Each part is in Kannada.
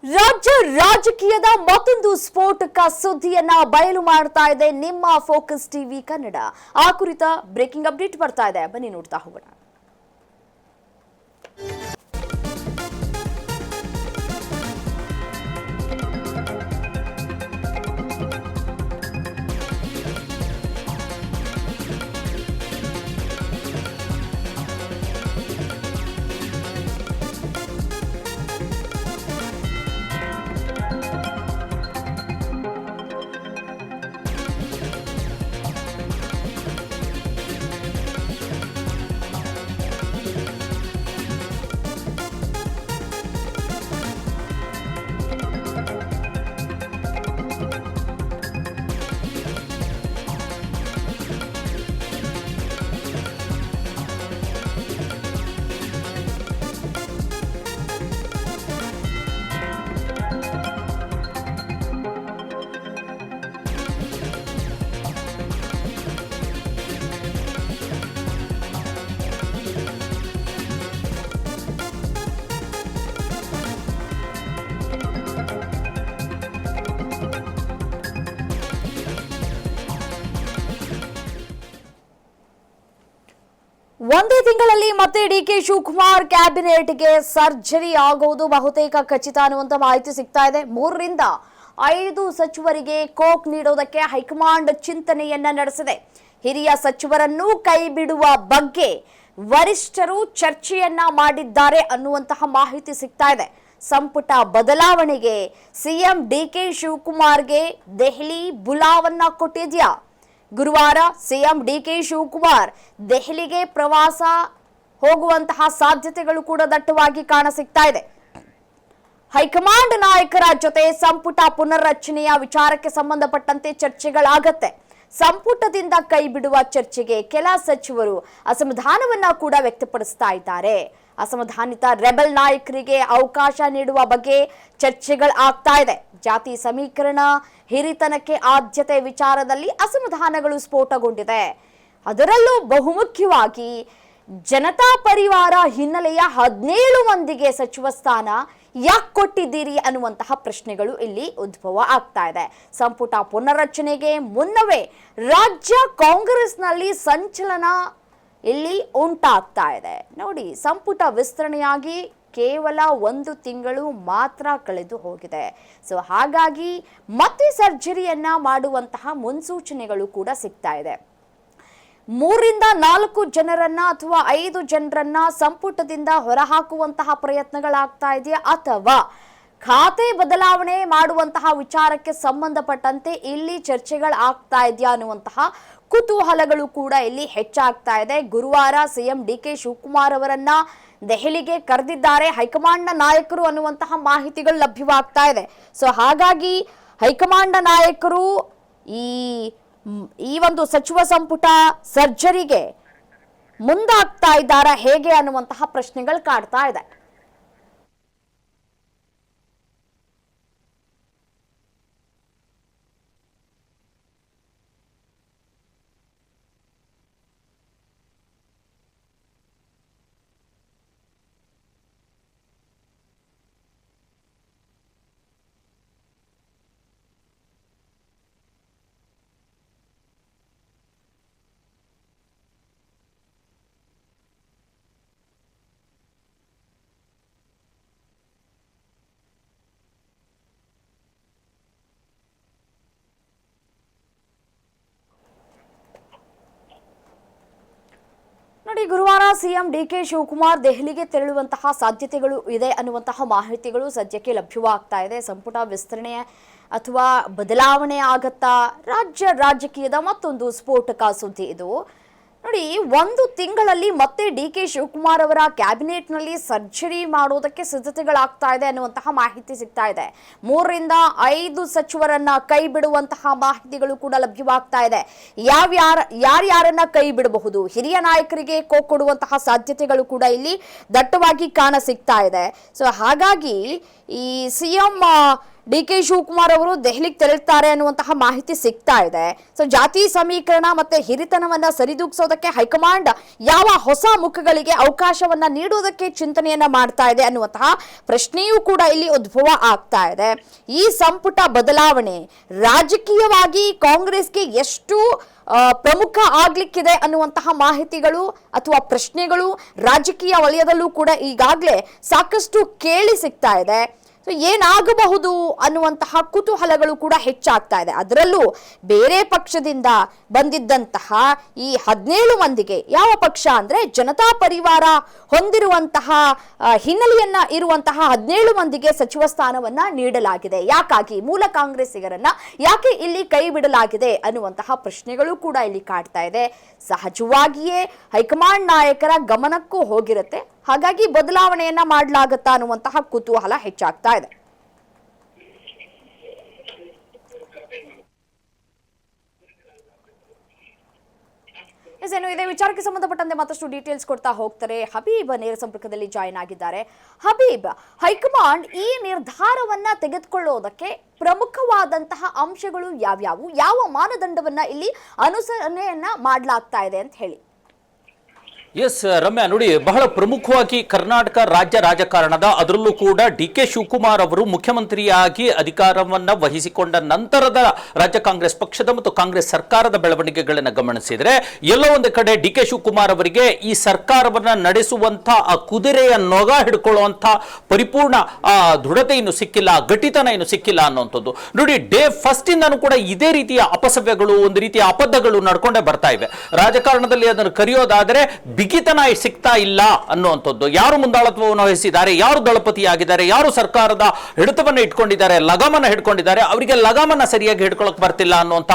ರಾಜ್ಯ ರಾಜಕೀಯದ ಮತ್ತೊಂದು ಸ್ಫೋಟಕ ಸುದ್ದಿಯನ್ನ ಬಯಲು ಮಾಡ್ತಾ ಇದೆ ನಿಮ್ಮ ಫೋಕಸ್ ಟಿವಿ ಕನ್ನಡ. ಆ ಕುರಿತ ಬ್ರೇಕಿಂಗ್ ಅಪ್ಡೇಟ್ ಬರ್ತಾ ಇದೆ, ಬನ್ನಿ ನೋಡ್ತಾ ಹೋಗೋಣ. ಒಂದೇ ತಿಂಗಳಲ್ಲಿ ಮತ್ತೆ ಡಿಕೆ ಶಿವಕುಮಾರ್ ಕ್ಯಾಬಿನೆಟ್ಗೆ ಸರ್ಜರಿ ಆಗುವುದು ಬಹುತೇಕ ಖಚಿತ ಅನ್ನುವಂತ ಮಾಹಿತಿ ಸಿಗ್ತಾ ಇದೆ. 3ರಿಂದ 5 ಸಚಿವರಿಗೆ ಕೋಕ್ ನೀಡೋದಕ್ಕೆ ಹೈಕಮಾಂಡ್ ಚಿಂತನೆಯನ್ನ ನಡೆಸಿದೆ. ಹಿರಿಯ ಸಚಿವರನ್ನು ಕೈ ಬಿಡುವ ಬಗ್ಗೆ ವರಿಷ್ಠರು ಚರ್ಚೆಯನ್ನ ಮಾಡಿದ್ದಾರೆ ಅನ್ನುವಂತಹ ಮಾಹಿತಿ ಸಿಗ್ತಾ ಇದೆ. ಸಂಪುಟ ಬದಲಾವಣೆಗೆ ಸಿಎಂ ಡಿಕೆ ಶಿವಕುಮಾರ್ಗೆ ದೆಹಲಿ ಬುಲಾವನ್ನ ಕೊಟ್ಟಿದ್ಯಾ? ಗುರುವಾರ ಸಿಎಂ ಡಿಕೆ ಶಿವಕುಮಾರ್ ದೆಹಲಿಗೆ ಪ್ರವಾಸ ಹೋಗುವಂತಹ ಸಾಧ್ಯತೆಗಳು ಕೂಡ ದಟ್ಟವಾಗಿ ಕಾಣಸಿಗ್ತಾ ಇದೆ. ಹೈಕಮಾಂಡ್ ನಾಯಕರ ಜೊತೆ ಸಂಪುಟ ಪುನರ್ರಚನೆಯ ವಿಚಾರಕ್ಕೆ ಸಂಬಂಧಪಟ್ಟಂತೆ ಚರ್ಚೆಗಳಾಗತ್ತೆ. ಸಂಪುಟದಿಂದ ಕೈ ಬಿಡುವ ಚರ್ಚೆಗೆ ಕೆಲ ಸಚಿವರು ಅಸಮಾಧಾನವನ್ನ ಕೂಡ ವ್ಯಕ್ತಪಡಿಸ್ತಾ ಇದ್ದಾರೆ. ಅಸಮಾಧಾನಿತ ರೆಬೆಲ್ ನಾಯಕರಿಗೆ ಅವಕಾಶ ನೀಡುವ ಬಗ್ಗೆ ಚರ್ಚೆಗಳಾಗ್ತಾ ಇದೆ. ಜಾತಿ ಸಮೀಕರಣ, ಹಿರಿತನಕ್ಕೆ ಆದ್ಯತೆ ವಿಚಾರದಲ್ಲಿ ಅಸಮಾಧಾನಗಳು ಸ್ಫೋಟಗೊಂಡಿದೆ. ಅದರಲ್ಲೂ ಬಹುಮುಖ್ಯವಾಗಿ ಜನತಾ ಪರಿವಾರ ಹಿನ್ನೆಲೆಯ 17 ಮಂದಿಗೆ ಸಚಿವ ಸ್ಥಾನ ಯಾಕೆ ಕೊಟ್ಟಿದ್ದೀರಿ ಅನ್ನುವಂತಹ ಪ್ರಶ್ನೆಗಳು ಇಲ್ಲಿ ಉದ್ಭವ ಆಗ್ತಾ ಇದೆ. ಸಂಪುಟ ಪುನರ್ರಚನೆಗೆ ಮುನ್ನವೇ ರಾಜ್ಯ ಕಾಂಗ್ರೆಸ್ನಲ್ಲಿ ಸಂಚಲನ ಇಲ್ಲಿ ಉಂಟಾಗ್ತಾ ಇದೆ. ನೋಡಿ, ಸಂಪುಟ ವಿಸ್ತರಣೆಯಾಗಿ ಕೇವಲ 1 ತಿಂಗಳು ಮಾತ್ರ ಕಳೆದು ಹೋಗಿದೆ. ಸೊ ಹಾಗಾಗಿ ಮತ್ತೆ ಸರ್ಜರಿಯನ್ನ ಮಾಡುವಂತಹ ಮುನ್ಸೂಚನೆಗಳು ಕೂಡ ಸಿಗ್ತಾ ಇದೆ. 3ರಿಂದ 4 ಜನರನ್ನ ಅಥವಾ 5 ಜನರನ್ನ ಸಂಪುಟದಿಂದ ಹೊರಹಾಕುವಂತಹ ಪ್ರಯತ್ನಗಳಾಗ್ತಾ ಇದೆಯಾ, ಅಥವಾ ಖಾತೆ ಬದಲಾವಣೆ ಮಾಡುವಂತಹ ವಿಚಾರಕ್ಕೆ ಸಂಬಂಧಪಟ್ಟಂತೆ ಇಲ್ಲಿ ಚರ್ಚೆಗಳಾಗ್ತಾ ಇದೆಯಾ ಅನ್ನುವಂತಹ ಕುತೂಹಲಗಳು ಕೂಡ ಇಲ್ಲಿ ಹೆಚ್ಚಾಗ್ತಾ ಇದೆ. ಗುರುವಾರ ಸಿಎಂ ಡಿಕೆ ಶಿವಕುಮಾರ್ ಅವರನ್ನ ದೆಹಲಿಗೆ ಕರೆದಿದ್ದಾರೆ ಹೈಕಮಾಂಡ್ನ ನಾಯಕರು ಅನ್ನುವಂತಹ ಮಾಹಿತಿಗಳು ಲಭ್ಯವಾಗ್ತಾ ಇದೆ. ಸೊ ಹಾಗಾಗಿ ಹೈಕಮಾಂಡ್ ನಾಯಕರು ಈ ಒಂದು ಸಚಿವ ಸಂಪುಟ ಸರ್ಜರಿಗೆ ಮುಂದಾಗ್ತಾ ಇದ್ದಾರಾ ಹೇಗೆ ಅನ್ನುವಂತಹ ಪ್ರಶ್ನೆಗಳು ಕಾಡ್ತಾ ಇದೆ. ನೋಡಿ, ಗುರುವಾರ ಸಿಎಂ ಡಿಕೆ ಶಿವಕುಮಾರ್ ದೆಹಲಿಗೆ ತೆರಳುವಂತಹ ಸಾಧ್ಯತೆಗಳು ಇದೆ ಅನ್ನುವಂತಹ ಮಾಹಿತಿಗಳು ಸದ್ಯಕ್ಕೆ ಲಭ್ಯವಾಗ್ತಾ ಇದೆ. ಸಂಪುಟ ವಿಸ್ತರಣೆ ಅಥವಾ ಬದಲಾವಣೆ ಆಗತ್ತಾ? ರಾಜ್ಯ ರಾಜಕೀಯದ ಮತ್ತೊಂದು ಸ್ಫೋಟಕ ಸುದ್ದಿ ಇದು. ನೋಡಿ, 1 ತಿಂಗಳಲ್ಲಿ ಮತ್ತೆ ಡಿಕೆ ಶಿವಕುಮಾರ್ ಅವರ ಕ್ಯಾಬಿನೆಟ್ನಲ್ಲಿ ಸರ್ಜರಿ ಮಾಡೋದಕ್ಕೆ ಸಿದ್ಧತೆಗಳಾಗ್ತಾ ಇದೆ ಅನ್ನುವಂತಹ ಮಾಹಿತಿ ಸಿಗ್ತಾ ಇದೆ. 3ರಿಂದ 5 ಸಚಿವರನ್ನ ಕೈ ಬಿಡುವಂತಹ ಮಾಹಿತಿಗಳು ಕೂಡ ಲಭ್ಯವಾಗ್ತಾ ಇದೆ. ಯಾರ್ಯಾರನ್ನ ಕೈ ಬಿಡಬಹುದು? ಹಿರಿಯ ನಾಯಕರಿಗೆ ಕೋಕ್ ಕೊಡುವಂತಹ ಸಾಧ್ಯತೆಗಳು ಕೂಡ ಇಲ್ಲಿ ದಟ್ಟವಾಗಿ ಕಾಣ ಸಿಗ್ತಾ ಇದೆ. ಸೊ ಹಾಗಾಗಿ ಈ ಸಿಎಂ ಡಿ.ಕೆ. ಶಿವಕುಮಾರ್ ಅವರು ದೆಹಲಿಗೆ ತೆರಳುತ್ತಾರೆ ಅನ್ನುವಂತಹ ಮಾಹಿತಿ ಸಿಗ್ತಾ ಇದೆ. ಸೊ ಜಾತಿ ಸಮೀಕರಣ ಮತ್ತೆ ಹಿರಿತನವನ್ನ ಸರಿದೂಗಿಸೋದಕ್ಕೆ ಹೈಕಮಾಂಡ್ ಯಾವ ಹೊಸ ಮುಖಗಳಿಗೆ ಅವಕಾಶವನ್ನ ನೀಡುವುದಕ್ಕೆ ಚಿಂತನೆಯನ್ನ ಮಾಡ್ತಾ ಇದೆ ಅನ್ನುವಂತಹ ಪ್ರಶ್ನೆಯೂ ಕೂಡ ಇಲ್ಲಿ ಉದ್ಭವ ಆಗ್ತಾ ಇದೆ. ಈ ಸಂಪುಟ ಬದಲಾವಣೆ ರಾಜಕೀಯವಾಗಿ ಕಾಂಗ್ರೆಸ್ಗೆ ಎಷ್ಟು ಪ್ರಮುಖ ಆಗ್ಲಿಕ್ಕಿದೆ ಅನ್ನುವಂತಹ ಮಾಹಿತಿಗಳು ಅಥವಾ ಪ್ರಶ್ನೆಗಳು ರಾಜಕೀಯ ವಲಯದಲ್ಲೂ ಕೂಡ ಈಗಾಗಲೇ ಸಾಕಷ್ಟು ಕೇಳಿ ಸಿಗ್ತಾ ಇದೆ. ಸೊ ಏನಾಗಬಹುದು ಅನ್ನುವಂತಹ ಕುತೂಹಲಗಳು ಕೂಡ ಹೆಚ್ಚಾಗ್ತಾ ಇದೆ. ಅದರಲ್ಲೂ ಬೇರೆ ಪಕ್ಷದಿಂದ ಬಂದಿದ್ದಂತಹ ಈ 17 ಮಂದಿಗೆ, ಯಾವ ಪಕ್ಷ ಅಂದ್ರೆ ಜನತಾ ಪರಿವಾರ ಹೊಂದಿರುವಂತಹ ಹಿನ್ನೆಲೆಯನ್ನ ಇರುವಂತಹ 17 ಮಂದಿಗೆ ಸಚಿವ ಸ್ಥಾನವನ್ನ ನೀಡಲಾಗಿದೆ. ಯಾಕಾಗಿ ಮೂಲ ಕಾಂಗ್ರೆಸ್ಸಿಗರನ್ನ ಯಾಕೆ ಇಲ್ಲಿ ಕೈ ಬಿಡಲಾಗಿದೆ ಅನ್ನುವಂತಹ ಪ್ರಶ್ನೆಗಳು ಕೂಡ ಇಲ್ಲಿ ಕಾಡ್ತಾ ಇದೆ. ಸಹಜವಾಗಿಯೇ ಹೈಕಮಾಂಡ್ ನಾಯಕರ ಗಮನಕ್ಕೂ ಹೋಗಿರುತ್ತೆ. ಹಾಗಾಗಿ ಬದಲಾವಣೆಯನ್ನ ಮಾಡಲಾಗುತ್ತಾ ಅನ್ನುವಂತಹ ಕುತೂಹಲ ಹೆಚ್ಚಾಗ್ತಾ ಇದೆ. ಏನು ಇದೇ ವಿಚಾರಕ್ಕೆ ಸಂಬಂಧಪಟ್ಟಂತೆ ಮತ್ತಷ್ಟು ಡೀಟೇಲ್ಸ್ ಕೊಡ್ತಾ ಹೋಗ್ತಾರೆ. ಹಬೀಬ್ ನೇರ ಸಂಪರ್ಕದಲ್ಲಿ ಜಾಯಿನ್ ಆಗಿದ್ದಾರೆ. ಹಬೀಬ್, ಹೈಕಮಾಂಡ್ ಈ ನಿರ್ಧಾರವನ್ನ ತೆಗೆದುಕೊಳ್ಳೋದಕ್ಕೆ ಪ್ರಮುಖವಾದಂತಹ ಅಂಶಗಳು ಯಾವ್ಯಾವು, ಯಾವ ಮಾನದಂಡವನ್ನ ಇಲ್ಲಿ ಅನುಸರಣೆಯನ್ನ ಮಾಡಲಾಗ್ತಾ ಇದೆ ಅಂತ ಹೇಳಿ. ಎಸ್ ರಮ್ಯಾ, ನೋಡಿ, ಬಹಳ ಪ್ರಮುಖವಾಗಿ ಕರ್ನಾಟಕ ರಾಜ್ಯ ರಾಜಕಾರಣದ, ಅದರಲ್ಲೂ ಕೂಡ ಡಿ.ಕೆ. ಶಿವಕುಮಾರ್ ಅವರು ಮುಖ್ಯಮಂತ್ರಿಯಾಗಿ ಅಧಿಕಾರವನ್ನ ವಹಿಸಿಕೊಂಡ ನಂತರದ ರಾಜ್ಯ ಕಾಂಗ್ರೆಸ್ ಪಕ್ಷದ ಮತ್ತು ಕಾಂಗ್ರೆಸ್ ಸರ್ಕಾರದ ಬೆಳವಣಿಗೆಗಳನ್ನು ಗಮನಿಸಿದರೆ ಎಲ್ಲೋ ಒಂದು ಕಡೆ ಡಿ.ಕೆ. ಶಿವಕುಮಾರ್ ಅವರಿಗೆ ಈ ಸರ್ಕಾರವನ್ನ ನಡೆಸುವಂತ ಆ ಕುದುರೆಯ ನೊಗ ಹಿಡ್ಕೊಳ್ಳುವಂತ ಪರಿಪೂರ್ಣ ದೃಢತೆ ಇನ್ನು ಸಿಕ್ಕಿಲ್ಲ, ಗಟ್ಟಿತನ ಇನ್ನು ಸಿಕ್ಕಿಲ್ಲ ಅನ್ನುವಂಥದ್ದು. ನೋಡಿ, ಡೇ ಫಸ್ಟ್ ಇಂದಾನು ಕೂಡ ಇದೇ ರೀತಿಯ ಅಪಸವ್ಯಗಳು, ಒಂದು ರೀತಿಯ ಅಬದ್ಧಗಳು ನಡ್ಕೊಂಡೇ ಬರ್ತಾ ಇವೆ. ರಾಜಕಾರಣದಲ್ಲಿ ಅದನ್ನು ಕರೆಯೋದಾದರೆ ಬಿಗಿತನ ಸಿಗ್ತಾ ಇಲ್ಲ ಅನ್ನುವಂಥದ್ದು. ಯಾರು ಮುಂದಾಳತ್ವವನ್ನು ವಹಿಸಿದ್ದಾರೆ, ಯಾರು ದಳಪತಿಯಾಗಿದ್ದಾರೆ, ಯಾರು ಸರ್ಕಾರದ ಹಿಡಿತವನ್ನು ಇಟ್ಕೊಂಡಿದ್ದಾರೆ, ಲಗಾಮನ್ನ ಹಿಡ್ಕೊಂಡಿದ್ದಾರೆ, ಅವರಿಗೆ ಲಗಾಮನ್ನ ಸರಿಯಾಗಿ ಹಿಡ್ಕೊಳ್ಳಕ್ ಬರ್ತಿಲ್ಲ ಅನ್ನುವಂಥ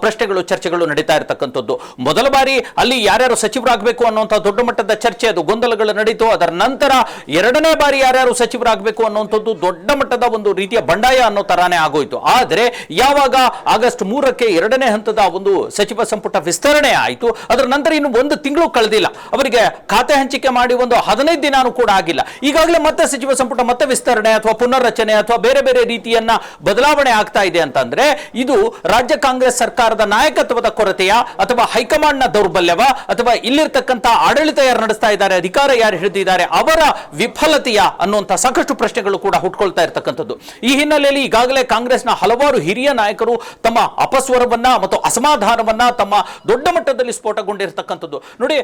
ಪ್ರಶ್ನೆಗಳು, ಚರ್ಚೆಗಳು ನಡೀತಾ ಇರತಕ್ಕಂಥದ್ದು. ಮೊದಲ ಬಾರಿ ಅಲ್ಲಿ ಯಾರ್ಯಾರು ಸಚಿವರಾಗಬೇಕು ಅನ್ನುವಂಥ ದೊಡ್ಡ ಮಟ್ಟದ ಚರ್ಚೆ, ಅದು ಗೊಂದಲಗಳು ನಡೀತು. ಅದರ ನಂತರ ಎರಡನೇ ಬಾರಿ ಯಾರ್ಯಾರು ಸಚಿವರಾಗಬೇಕು ಅನ್ನುವಂಥದ್ದು ದೊಡ್ಡ ಮಟ್ಟದ ಒಂದು ರೀತಿಯ ಬಂಡಾಯ ಅನ್ನೋ ತರಾನೇ ಆಗೋಯ್ತು. ಆದರೆ ಯಾವಾಗ ಆಗಸ್ಟ್ 3ಕ್ಕೆ ಎರಡನೇ ಹಂತದ ಒಂದು ಸಚಿವ ಸಂಪುಟ ವಿಸ್ತರಣೆ ಆಯಿತು, ಅದರ ನಂತರ ಇನ್ನು ಒಂದು ತಿಂಗಳು ಕಳೆದಿಲ್ಲ, ಅವರಿಗೆ ಖಾತೆ ಹಂಚಿಕೆ ಮಾಡಿ ಒಂದು 15 ದಿನಾನೂ ಕೂಡ ಆಗಿಲ್ಲ. ಈಗಾಗಲೇ ಮತ್ತೆ ಸಚಿವ ಸಂಪುಟ ಮತ್ತೆ ವಿಸ್ತರಣೆ ಅಥವಾ ಪುನರ್ರಚನೆ ಅಥವಾ ಬೇರೆ ಬೇರೆ ರೀತಿಯನ್ನ ಬದಲಾವಣೆ ಆಗ್ತಾ ಇದೆ ಅಂತಂದ್ರೆ ಇದು ರಾಜ್ಯ ಕಾಂಗ್ರೆಸ್ ಸರ್ಕಾರದ ನಾಯಕತ್ವದ ಕೊರತೆಯ ಅಥವಾ ಹೈಕಮಾಂಡ್ನ ದೌರ್ಬಲ್ಯವ ಅಥವಾ ಇಲ್ಲಿರ್ತಕ್ಕಂಥ ಆಡಳಿತ ಯಾರು ನಡೆಸ್ತಾ ಇದ್ದಾರೆ, ಅಧಿಕಾರ ಯಾರು ಹಿಡಿದಿದ್ದಾರೆ, ಅವರ ವಿಫಲತೆಯ ಅನ್ನುವಂಥ ಸಾಕಷ್ಟು ಪ್ರಶ್ನೆಗಳು ಕೂಡ ಹುಟ್ಕೊಳ್ತಾ ಇರತಕ್ಕಂಥದ್ದು. ಈ ಹಿನ್ನೆಲೆಯಲ್ಲಿ ಈಗಾಗಲೇ ಕಾಂಗ್ರೆಸ್ನ ಹಲವಾರು ಹಿರಿಯ ನಾಯಕರು ತಮ್ಮ ಅಪಸ್ವರವನ್ನ ಮತ್ತು ಅಸಮಾಧಾನವನ್ನ ತಮ್ಮ ದೊಡ್ಡ ಮಟ್ಟದಲ್ಲಿ ಸ್ಫೋಟಗೊಂಡಿರ್ತಕ್ಕಂಥದ್ದು. ನೋಡಿ,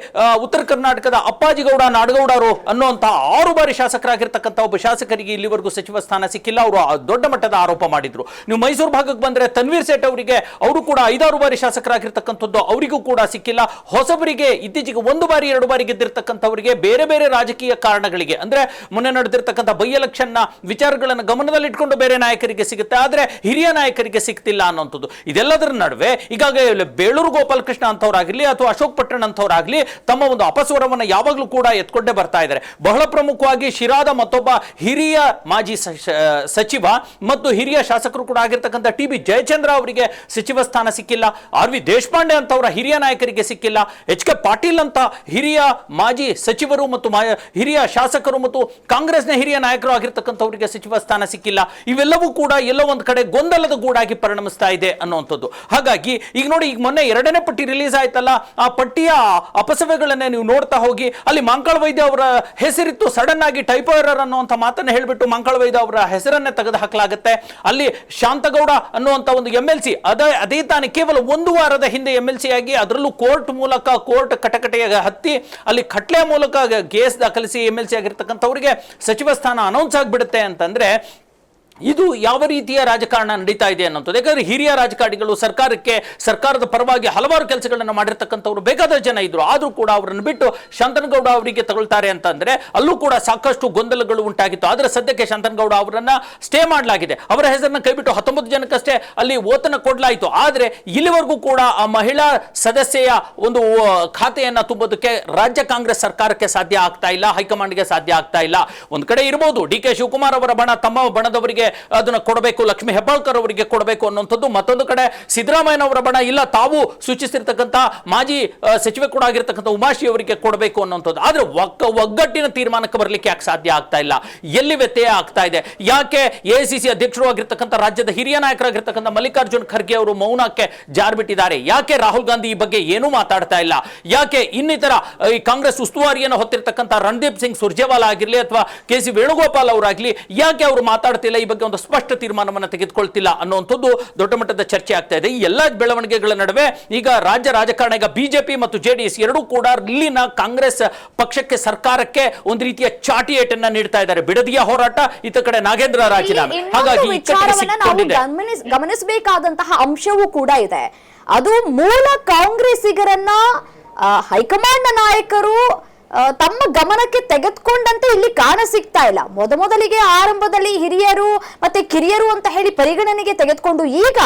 ಉತ್ತರ ಕರ್ನಾಟಕದ ಅಪ್ಪಾಜಿಗೌಡ ನಾಡಗೌಡರು ಅನ್ನುವಂತ 6 ಬಾರಿ ಶಾಸಕರಾಗಿರ್ತಕ್ಕಂಥ ಒಬ್ಬ ಶಾಸಕರಿಗೆ ಇಲ್ಲಿವರೆಗೂ ಸಚಿವ ಸ್ಥಾನ ಸಿಕ್ಕಿಲ್ಲ. ಅವರು ದೊಡ್ಡ ಮಟ್ಟದ ಆರೋಪ ಮಾಡಿದ್ರು. ನೀವು ಮೈಸೂರು ಭಾಗಕ್ಕೆ ಬಂದ್ರೆ ತನ್ವೀರ್ ಸೇಠ್ ಅವರಿಗೆ, ಅವರು ಕೂಡ 5-6 ಬಾರಿ ಶಾಸಕರಾಗಿರ್ತಕ್ಕಂಥದ್ದು, ಅವರಿಗೂ ಕೂಡ ಸಿಕ್ಕಿಲ್ಲ. ಹೊಸಬರಿಗೆ ಇತ್ತೀಚೆಗೆ 1 ಬಾರಿ 2 ಬಾರಿ ಗೆದ್ದಿರ್ತಕ್ಕಂಥವರಿಗೆ ಬೇರೆ ಬೇರೆ ರಾಜಕೀಯ ಕಾರಣಗಳಿಗೆ, ಅಂದ್ರೆ ಮೊನ್ನೆ ನಡೆದಿರ್ತಕ್ಕಂಥ ಬೈ ಎಲೆಕ್ಷನ್ ನ ವಿಚಾರಗಳನ್ನು ಗಮನದಲ್ಲಿಟ್ಕೊಂಡು ಬೇರೆ ನಾಯಕರಿಗೆ ಸಿಗುತ್ತೆ, ಆದ್ರೆ ಹಿರಿಯ ನಾಯಕರಿಗೆ ಸಿಗ್ತಿಲ್ಲ ಅನ್ನುವಂಥದ್ದು. ಇದೆಲ್ಲದರ ನಡುವೆ ಈಗಾಗಲೇ ಬೇಳೂರು ಗೋಪಾಲಕೃಷ್ಣ ಅಂತವರಾಗಲಿ ಅಥವಾ ಅಶೋಕ್ ಪಟ್ಟಣ್ ಅಂತವರಾಗಲಿ ತಮ್ಮ ಒಂದು ಅಪಸ್ವರವನ್ನು ಯಾವಾಗಲೂ ಕೂಡ ಎತ್ಕೊಂಡೇ ಬರ್ತಾ ಇದ್ದಾರೆ. ಬಹಳ ಪ್ರಮುಖವಾಗಿ ಶಿರಾದ ಮತ್ತೊಬ್ಬ ಹಿರಿಯ ಮಾಜಿ ಸಚಿವ ಮತ್ತು ಹಿರಿಯ ಶಾಸಕರು ಕೂಡ ಆಗಿರ್ತಕ್ಕಂಥ ಟಿ.ಬಿ. ಜಯಚಂದ್ರ ಅವರಿಗೆ ಸಚಿವ ಸ್ಥಾನ ಸಿಕ್ಕಿಲ್ಲ. ಆರ್.ವಿ. ದೇಶಪಾಂಡೆ ಅಂತವರ ಹಿರಿಯ ನಾಯಕರಿಗೆ ಸಿಕ್ಕಿಲ್ಲ. ಎಚ್.ಕೆ. ಪಾಟೀಲ್ ಅಂತ ಹಿರಿಯ ಮಾಜಿ ಸಚಿವರು ಮತ್ತು ಹಿರಿಯ ಶಾಸಕರು ಮತ್ತು ಕಾಂಗ್ರೆಸ್ನ ಹಿರಿಯ ನಾಯಕರು ಆಗಿರ್ತಕ್ಕಂಥವರಿಗೆ ಸಚಿವ ಸ್ಥಾನ ಸಿಕ್ಕಿಲ್ಲ. ಇವೆಲ್ಲವೂ ಕೂಡ ಎಲ್ಲೋ ಒಂದು ಕಡೆ ಗೊಂದಲದ ಗೂಡಾಗಿ ಪರಿಣಮಿಸ್ತಾ ಇದೆ ಅನ್ನುವಂಥದ್ದು. ಹಾಗಾಗಿ ಈಗ ನೋಡಿ, ಈಗ ಮೊನ್ನೆ 2ನೇ ಪಟ್ಟಿ ರಿಲೀಸ್ ಆಯ್ತಲ್ಲ, ಆ ಪಟ್ಟಿಯ ಅಪಸವ್ಯಗಳನ್ನೇ ನೀವು ನೋಡ್ತಾ ಹೋಗಿ, ಅಲ್ಲಿ ಮಂಕಾಳ ವೈದ್ಯ ಅವರ ಹೆಸರಿತ್ತು, ಸಡನ್ ಆಗಿ ಟೈಪೋ ಎರರ್ ಅನ್ನುವಂಥ ಮಾತನ್ನು ಹೇಳಿಬಿಟ್ಟು ಮಂಕಾಳ ವೈದ್ಯ ಅವರ ಹೆಸರನ್ನೇ ತೆಗೆದು ಹಾಕಲಾಗುತ್ತೆ. ಅಲ್ಲಿ ಶಾಂತಗೌಡ ಅನ್ನುವಂಥ ಒಂದು MLC ಅದೇ ತಾನೇ ಕೇವಲ 1 ವಾರದ ಹಿಂದೆ MLC ಆಗಿ, ಅದರಲ್ಲೂ ಕೋರ್ಟ್ ಮೂಲಕ, ಕೋರ್ಟ್ ಕಟಕಟೆಯ ಹತ್ತಿ ಅಲ್ಲಿ ಖಟ್ಲೆ ಮೂಲಕ ಕೇಸ್ ದಾಖಲಿಸಿ MLC ಆಗಿರ್ತಕ್ಕಂಥವ್ರಿಗೆ ಸಚಿವ ಸ್ಥಾನ ಅನೌನ್ಸ್ ಆಗಿಬಿಡುತ್ತೆ ಅಂತಂದ್ರೆ ಇದು ಯಾವ ರೀತಿಯ ರಾಜಕಾರಣ ನಡೀತಾ ಇದೆ ಅನ್ನೋದು. ಯಾಕಂದ್ರೆ ಹಿರಿಯ ರಾಜಕಾರಣಿಗಳು ಸರ್ಕಾರದ ಪರವಾಗಿ ಹಲವಾರು ಕೆಲಸಗಳನ್ನು ಮಾಡಿರ್ತಕ್ಕಂಥವ್ರು ಬೇಕಾದ ಜನ ಇದ್ರು. ಆದ್ರೂ ಕೂಡ ಅವರನ್ನು ಬಿಟ್ಟು ಶಾಂತನಗೌಡ ಅವರಿಗೆ ತಗೊಳ್ತಾರೆ ಅಂತಂದ್ರೆ ಅಲ್ಲೂ ಕೂಡ ಸಾಕಷ್ಟು ಗೊಂದಲಗಳು ಉಂಟಾಗಿತ್ತು. ಆದ್ರೆ ಸದ್ಯಕ್ಕೆ ಶಾಂತನಗೌಡ ಅವರನ್ನ ಸ್ಟೇ ಮಾಡಲಾಗಿದೆ. ಅವರ ಹೆಸರನ್ನ ಕೈಬಿಟ್ಟು 19 ಜನಕ್ಕಷ್ಟೇ ಅಲ್ಲಿ ಓತನ್ನ ಕೊಡಲಾಯಿತು. ಆದ್ರೆ ಇಲ್ಲಿವರೆಗೂ ಕೂಡ ಆ ಮಹಿಳಾ ಸದಸ್ಯೆಯ ಒಂದು ಖಾತೆಯನ್ನ ತುಂಬೋದಕ್ಕೆ ರಾಜ್ಯ ಕಾಂಗ್ರೆಸ್ ಸರ್ಕಾರಕ್ಕೆ ಸಾಧ್ಯ ಆಗ್ತಾ ಇಲ್ಲ, ಹೈಕಮಾಂಡ್ಗೆ ಸಾಧ್ಯ ಆಗ್ತಾ ಇಲ್ಲ. ಒಂದ್ ಕಡೆ ಇರಬಹುದು ಡಿ.ಕೆ. ಶಿವಕುಮಾರ್ ಅವರ ಬಣ, ತಮ್ಮ ಬಣದವರಿಗೆ ಅದನ್ನ ಕೊಡಬೇಕು, ಲಕ್ಷ್ಮೀ ಹೆಬ್ಬಾಳ್ಕರ್ ಅವರಿಗೆ ಕೊಡಬೇಕು ಅನ್ನುವಂಥದ್ದು. ಮತ್ತೊಂದು ಕಡೆ ಸಿದ್ದರಾಮಯ್ಯನವರ ಬಣ ಇಲ್ಲ, ತಾವು ಸೂಚಿಸಿರ್ತಕ್ಕಂಥ ಮಾಜಿ ಸಚಿವೆ ಕೂಡ ಆಗಿರ್ತಕ್ಕಂಥ ಉಮಾಶ್ರೀ ಅವರಿಗೆ ಕೊಡಬೇಕು ಅನ್ನುವಂಥದ್ದು. ಆದ್ರೆ ಒಗ್ಗಟ್ಟಿನ ತೀರ್ಮಾನಕ್ಕೆ ಬರಲಿಕ್ಕೆ ಯಾಕೆ ಸಾಧ್ಯ ಆಗ್ತಾ ಇಲ್ಲ? ಎಲ್ಲಿ ವ್ಯತ್ಯಯ ಆಗ್ತಾ ಇದೆ? ಯಾಕೆ ಎಐಸಿಸಿ ಅಧ್ಯಕ್ಷರು ಆಗಿರ್ತಕ್ಕಂಥ ರಾಜ್ಯದ ಹಿರಿಯ ನಾಯಕರಾಗಿರ್ತಕ್ಕಂಥ ಮಲ್ಲಿಕಾರ್ಜುನ್ ಖರ್ಗೆ ಅವರು ಮೌನಕ್ಕೆ ಜಾರ್ಬಿಟ್ಟಿದ್ದಾರೆ? ಯಾಕೆ ರಾಹುಲ್ ಗಾಂಧಿ ಈ ಬಗ್ಗೆ ಏನೂ ಮಾತಾಡ್ತಾ ಇಲ್ಲ? ಯಾಕೆ ಇನ್ನಿತರ ಈ ಕಾಂಗ್ರೆಸ್ ಉಸ್ತುವಾರಿಯನ್ನು ಹೊತ್ತಿರ್ತಕ್ಕಂಥ ರಣದೀಪ್ ಸಿಂಗ್ ಸುರ್ಜೇವಾಲಾ ಆಗಿರಲಿ ಅಥವಾ ಕೆ ಸಿ ವೇಣುಗೋಪಾಲ್ ಅವರಾಗ್ಲಿ, ಯಾಕೆ ಅವರು ಮಾತಾಡ್ತಿಲ್ಲ? ಈ ಬಗ್ಗೆ ಒಂದು ಸ್ಪಷ್ಟ ತೀರ್ಮಾನವನ್ನು ತೆಗೆದುಕೊಳ್ತಿಲ್ಲ ಅನ್ನುವಂಥದ್ದು ದೊಡ್ಡ ಮಟ್ಟದ ಚರ್ಚೆ ಆಗ್ತಾ ಇದೆ. ಈ ಎಲ್ಲ ಬೆಳವಣಿಗೆಗಳ ನಡುವೆ ಈಗ ರಾಜ್ಯ ರಾಜಕಾರಣ, ಈಗ ಬಿಜೆಪಿ ಮತ್ತು ಜೆಡಿಎಸ್ ಎರಡೂ ಕೂಡ ಇಲ್ಲಿನ ಕಾಂಗ್ರೆಸ್ ಪಕ್ಷಕ್ಕೆ, ಸರ್ಕಾರಕ್ಕೆ ಒಂದು ರೀತಿಯ ಚಾಟಿ ಏಟನ್ನ ನೀಡ್ತಾ ಇದ್ದಾರೆ. ಬಿಡದಿಯ ಹೋರಾಟ, ಇತ್ತ ಕಡೆ ನಾಗೇಂದ್ರ ರಾಜೀನಾಮೆ. ಹಾಗಾಗಿ ಗಮನಿಸಬೇಕಾದಂತಹ ಅಂಶವೂ ಕೂಡ ಇದೆ. ಅದು ಮೂಲ ಕಾಂಗ್ರೆಸ್ಸಿಗರನ್ನ ಹೈಕಮಾಂಡ್ ನಾಯಕರು ತಮ್ಮ ಗಮನಕ್ಕೆ ತೆಗೆದುಕೊಂಡಂತೆ ಇಲ್ಲಿ ಕಾಣ ಸಿಗ್ತಾ ಇಲ್ಲ. ಮೊದಲಿಗೆ ಆರಂಭದಲ್ಲಿ ಹಿರಿಯರು ಮತ್ತೆ ಕಿರಿಯರು ಅಂತ ಹೇಳಿ ಪರಿಗಣನೆಗೆ ತೆಗೆದುಕೊಂಡು ಈಗ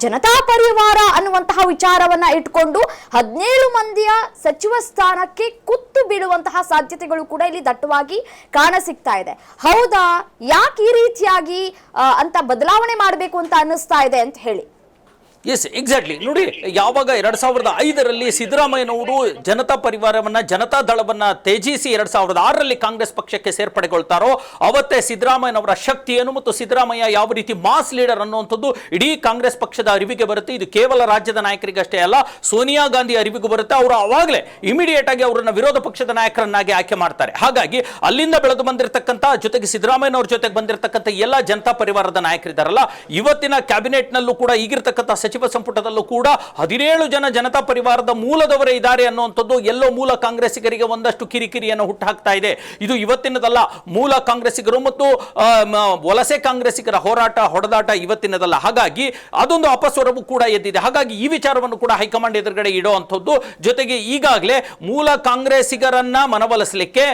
ಜನತಾ ಪರಿವಾರ ಅನ್ನುವಂತಹ ವಿಚಾರವನ್ನ ಇಟ್ಕೊಂಡು 17 ಮಂದಿಯ ಸಚಿವ ಸ್ಥಾನಕ್ಕೆ ಕುತ್ತು ಬೀಳುವಂತಹ ಸಾಧ್ಯತೆಗಳು ಕೂಡ ಇಲ್ಲಿ ದಟ್ಟವಾಗಿ ಕಾಣ ಸಿಗ್ತಾ ಇದೆ. ಹೌದಾ, ಯಾಕೆ ಈ ರೀತಿಯಾಗಿ ಅಂತ ಬದಲಾವಣೆ ಮಾಡಬೇಕು ಅಂತ ಅನ್ನಿಸ್ತಾ ಇದೆ ಅಂತ ಹೇಳಿ? Yes, exactly. ನೋಡಿ, ಯಾವಾಗ 2005ರಲ್ಲಿ ಸಿದ್ದರಾಮಯ್ಯನವರು ಜನತಾ ಪರಿವಾರವನ್ನ, ಜನತಾ ದಳವನ್ನ ತ್ಯಜಿಸಿ 2006ರಲ್ಲಿ ಕಾಂಗ್ರೆಸ್ ಪಕ್ಷಕ್ಕೆ ಸೇರ್ಪಡೆಗೊಳ್ತಾರೋ ಅವತ್ತೇ ಸಿದ್ದರಾಮಯ್ಯನವರ ಶಕ್ತಿ ಏನು ಮತ್ತು ಸಿದ್ದರಾಮಯ್ಯ ಯಾವ ರೀತಿ ಮಾಸ್ ಲೀಡರ್ ಅನ್ನುವಂಥದ್ದು ಇಡೀ ಕಾಂಗ್ರೆಸ್ ಪಕ್ಷದ ಅರಿವಿಗೆ ಬರುತ್ತೆ. ಇದು ಕೇವಲ ರಾಜ್ಯದ ನಾಯಕರಿಗಷ್ಟೇ ಅಲ್ಲ, ಸೋನಿಯಾ ಗಾಂಧಿ ಅರಿವಿಗೂ ಬರುತ್ತೆ. ಅವರು ಅವಾಗಲೇ ಇಮಿಡಿಯೇಟ್ ಆಗಿ ಅವರನ್ನ ವಿರೋಧ ಪಕ್ಷದ ನಾಯಕರನ್ನಾಗಿ ಆಯ್ಕೆ ಮಾಡ್ತಾರೆ. ಹಾಗಾಗಿ ಅಲ್ಲಿಂದ ಬೆಳೆದು ಬಂದಿರತಕ್ಕಂಥ, ಜೊತೆಗೆ ಸಿದ್ದರಾಮಯ್ಯನವ್ರ ಜೊತೆಗೆ ಬಂದಿರತಕ್ಕಂಥ ಎಲ್ಲ ಜನತಾ ಪರಿವಾರದ ನಾಯಕರಿದ್ದಾರಲ್ಲ, ಇವತ್ತಿನ ಕ್ಯಾಬಿನೆಟ್ ನಲ್ಲೂ ಕೂಡ ಈಗಿರ್ತಕ್ಕಂಥ ಸಚಿವ ಸಂಪುಟದಲ್ಲೂ ಕೂಡ 17 ಜನ ಜನತಾ ಪರಿವಾರದ ಮೂಲದವರೇ ಇದ್ದಾರೆ ಅನ್ನುವಂಥದ್ದು ಎಲ್ಲೋ ಮೂಲ ಕಾಂಗ್ರೆಸ್ಸಿಗರಿಗೆ ಒಂದಷ್ಟು ಕಿರಿಕಿರಿಯನ್ನು ಹುಟ್ಟುಹಾಕ್ತಾ ಇದೆ. ಇದು ಇವತ್ತಿನದಲ್ಲ, ಮೂಲ ಕಾಂಗ್ರೆಸ್ಸಿಗರು ಮತ್ತು ವಲಸೆ ಕಾಂಗ್ರೆಸ್ಸಿಗರ ಹೋರಾಟ, ಹೊಡೆದಾಟ ಇವತ್ತಿನದಲ್ಲ. ಹಾಗಾಗಿ ಅದೊಂದು ಅಪಸ್ವರವು ಕೂಡ ಎದ್ದಿದೆ. ಹಾಗಾಗಿ ಈ ವಿಚಾರವನ್ನು ಕೂಡ ಹೈಕಮಾಂಡ್ ಎದುರುಗಡೆ ಇಡುವಂಥದ್ದು. ಜೊತೆಗೆ ಈಗಾಗಲೇ ಮೂಲ ಕಾಂಗ್ರೆಸ್ಸಿಗರನ್ನ ಮನವೊಲಿಸಲಿಕ್ಕೆ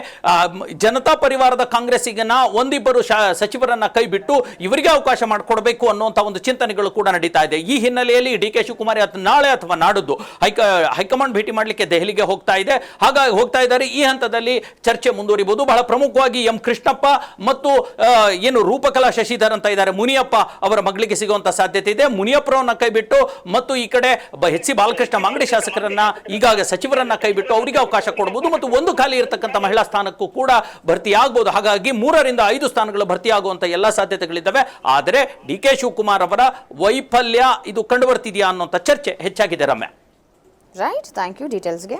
ಜನತಾ ಪರಿವಾರದ ಕಾಂಗ್ರೆಸ್ಸಿಗನ ಒಂದಿಬ್ಬರು ಸಚಿವರನ್ನ ಕೈ ಬಿಟ್ಟು ಇವರಿಗೆ ಅವಕಾಶ ಮಾಡಿಕೊಡಬೇಕು ಅನ್ನುವಂಥ ಒಂದು ಚಿಂತನೆಗಳು ಕೂಡ ನಡೀತಾ ಇದೆ. ಈ ಹಿನ್ನೆಲೆಯಲ್ಲಿ ಡಿ ಕೆ ಶಿವಕುಮಾರ್ ನಾಳೆ ಅಥವಾ ನಾಡಿದ್ದು ಹೈಕಮಾಂಡ್ ಭೇಟಿ ಮಾಡಲಿಕ್ಕೆ ದೆಹಲಿಗೆ ಹೋಗ್ತಾ ಇದ್ದಾರೆ. ಈ ಹಂತದಲ್ಲಿ ಚರ್ಚೆ ಮುಂದುವರಿಬಹುದು. ಬಹಳ ಪ್ರಮುಖವಾಗಿ ಎಂ ಕೃಷ್ಣಪ್ಪ ಮತ್ತು ಏನು ರೂಪಕಲಾ ಶಶಿಧರ್ ಅಂತ ಇದ್ದಾರೆ, ಮುನಿಯಪ್ಪ ಅವರ ಮಗಳಿಗೆ ಸಿಗುವಂತ ಸಾಧ್ಯತೆ ಇದೆ. ಮುನಿಯಪ್ಪರನ್ನ ಕೈಬಿಟ್ಟು ಮತ್ತು ಈ ಕಡೆ ಎಚ್ ಸಿ ಬಾಲಕೃಷ್ಣ ಮಾಗಡಿ ಶಾಸಕರನ್ನ, ಈಗಾಗ ಸಚಿವರನ್ನ ಕೈಬಿಟ್ಟು ಅವರಿಗೆ ಅವಕಾಶ ಕೊಡಬಹುದು ಮತ್ತು ಒಂದು ಖಾಲಿ ಇರತಕ್ಕಂಥ ಮಹಿಳಾ ಸ್ಥಾನಕ್ಕೂ ಕೂಡ ಭರ್ತಿ ಆಗಬಹುದು. ಹಾಗಾಗಿ 3ರಿಂದ 5 ಸ್ಥಾನಗಳು ಭರ್ತಿಯಾಗುವಂತ ಎಲ್ಲಾ ಸಾಧ್ಯತೆಗಳಿದ್ದಾವೆ. ಆದರೆ ಡಿ ಕೆ ಶಿವಕುಮಾರ್ ಅವರ ವೈಫಲ್ಯ ಇದು ಕಂಡು ಬರ್ತಿದೆಯಾ ಅನ್ನುವಂಥ ಚರ್ಚೆ ಹೆಚ್ಚಾಗಿದೆ. Ramya, right, thank you ಡೀಟೇಲ್ಸ್ಗೆ.